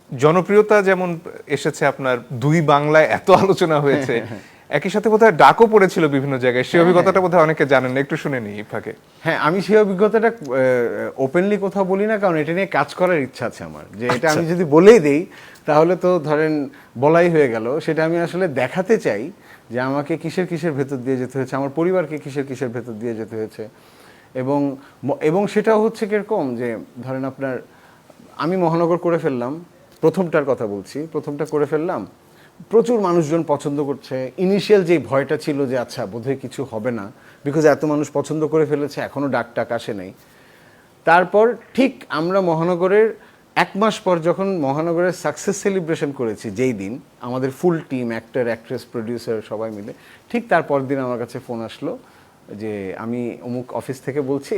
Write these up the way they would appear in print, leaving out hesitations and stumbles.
জনপ্রিয়তা যেমন এসেছে আপনার, দুই বাংলায় এত আলোচনা হয়েছে, একই সাথে বোধহয় ডাকও পড়েছিল বিভিন্ন জায়গায়, সেই অভিজ্ঞতাটা বোধহয় অনেকে জানেন না, একটু শুনে নিই এই ফাঁকে। হ্যাঁ, আমি সেই অভিজ্ঞতাটা ওপেনলি কোথাও বলি না, কারণ এটা নিয়ে কাজ করার ইচ্ছা আছে আমার, যে এটা আমি যদি বলেই দেই তাহলে তো ধরেন বলাই হয়ে গেল। সেটা আমি আসলে দেখাতে চাই যে আমাকে কিসের কিসের ভেতর দিয়ে যেতে হয়েছে, আমার পরিবারকে কিসের কিসের ভেতর দিয়ে যেতে হয়েছে। এবং এবং সেটাও হচ্ছে কিরকম যে ধরেন আপনার, আমি মহানগর করে ফেললাম, প্রথমটার কথা বলছি, প্রথমটা করে ফেললাম, প্রচুর মানুষজন পছন্দ করছে। ইনিশিয়াল যে ভয়টা ছিল যে আচ্ছা বোধহয় কিছু হবে না, বিকজ এত মানুষ পছন্দ করে ফেলেছে, এখনও ডাক টাক আসে নাই। তারপর ঠিক আমরা মহানগরের 1 মাস পর যখন মহানগরের সাকসেস সেলিব্রেশন করেছি, যেই দিন আমাদের full team, actor, actress, producer সবাই মিলে, ঠিক তারপর দিন আমার কাছে ফোন আসলো যে আমি অমুক অফিস থেকে বলছি,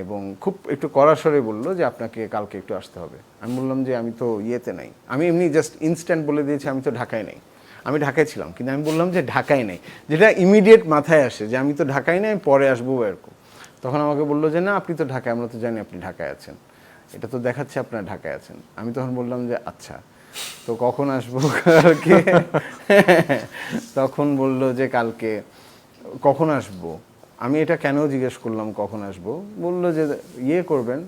এবং খুব একটু কড়া স্বরে বললো যে আপনাকে কালকে একটু আসতে হবে। আমি বললাম যে আমি তো ইয়েতে নাই, আমি এমনি জাস্ট ইনস্ট্যান্ট বলে দিয়েছি আমি তো ঢাকায় নেই। আমি ঢাকায় ছিলাম, কিন্তু আমি বললাম যে ঢাকায় নেই, যেটা ইমিডিয়েট মাথায় আসে যে আমি তো ঢাকায় নেই, আমি পরে আসবো এরকম। তখন আমাকে বললো যে না আপনি তো ঢাকায়, আমরা তো জানি আপনি ঢাকায় আছেন, এটা তো দেখাচ্ছে আপনার ঢাকায় আছেন। আমি তখন বললাম যে আচ্ছা, তো কখন আসবো কালকে? তখন বললো যে কালকে কখন আসবো। আমি এটা কেন জিজ্ঞেস করলাম কখন আসবো, বললো যে ইয়ে করবেন,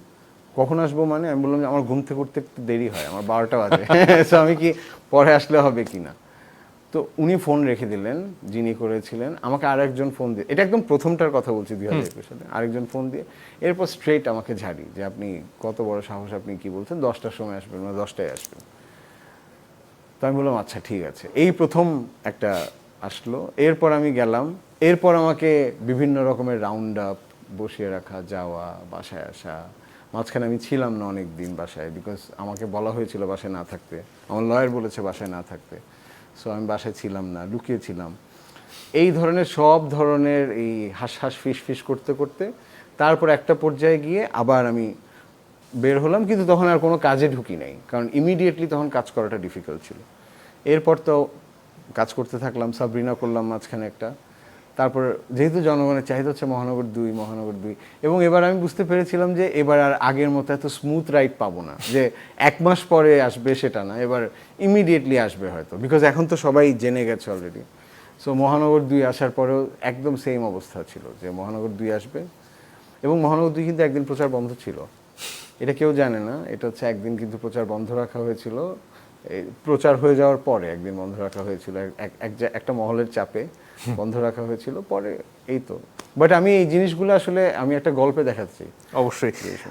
কখন আসবো মানে? আমি বললাম যে আমার ঘুম থেকে উঠতে একটু দেরি হয়, আমার 12টা বাজে, তো আমি কি পরে আসলে হবে কি না। তো উনি ফোন রেখে দিলেন, যিনি করেছিলেন। আমাকে আরেকজন ফোন দিয়ে, এটা একদম প্রথমটার কথা বলছি 2021 সালে, আরেকজন ফোন দিয়ে এরপর স্ট্রেট আমাকে ঝাড়ি যে আপনি কত বড় সাহস, আপনি কি বলছেন, 10টার সময় আসবেন, মানে 10টায় আসবেন। তো আমি বললাম আচ্ছা ঠিক আছে। এই প্রথম একটা আসলো, এরপর আমি গেলাম, এরপর আমাকে বিভিন্ন রকমের রাউন্ড আপ, বসিয়ে রাখা, যাওয়া, বাসায় আসা। মাঝখানে আমি ছিলাম না অনেক দিন বাসায়, বিকজ আমাকে বলা হয়েছিল বাসায় না থাকতে, আমার লয়ার বলেছে বাসায় না থাকতে। সো আমি বাসায় ছিলাম না, লুকিয়েছিলাম। এই ধরনের সব ধরনের এই হাঁস হাঁস ফিস ফিস করতে করতে তারপর একটা পর্যায়ে গিয়ে আবার আমি বের হলাম, কিন্তু তখন আর কোনো কাজে ঢুকি নাই, কারণ ইমিডিয়েটলি তখন কাজ করাটা ডিফিকাল্ট ছিল। এরপর তো কাজ করতে থাকলাম, সাবরিনা করলাম মাঝখানে একটা। তারপর যেহেতু জনগণের চাহিদা হচ্ছে মহানগর 2, মহানগর 2, এবং এবার আমি বুঝতে পেরেছিলাম যে এবার আর আগের মতো এত স্মুথ রাইড পাবো না, যে 1 মাস পরে আসবে সেটা না, এবার ইমিডিয়েটলি আসবে হয়তো, বিকজ এখন তো সবাই জেনে গেছে অলরেডি। সো মহানগর 2 আসার পরেও একদম সেম অবস্থা ছিল যে মহানগর 2 আসবে। এবং মহানগর 2 কিন্তু একদিন প্রচার বন্ধ ছিল, এটা কেউ জানে না। এটা হচ্ছে একদিন কিন্তু প্রচার বন্ধ রাখা হয়েছিল, প্রচার হয়ে যাওয়ার পরে একদিন বন্ধ রাখা হয়েছিল, একটা মহলের চাপে বন্ধ রাখা হয়েছিল। পরে এই তো, বাট আমি এই জিনিসগুলো আসলে আমি একটা গল্পে দেখাচ্ছি অবশ্যই।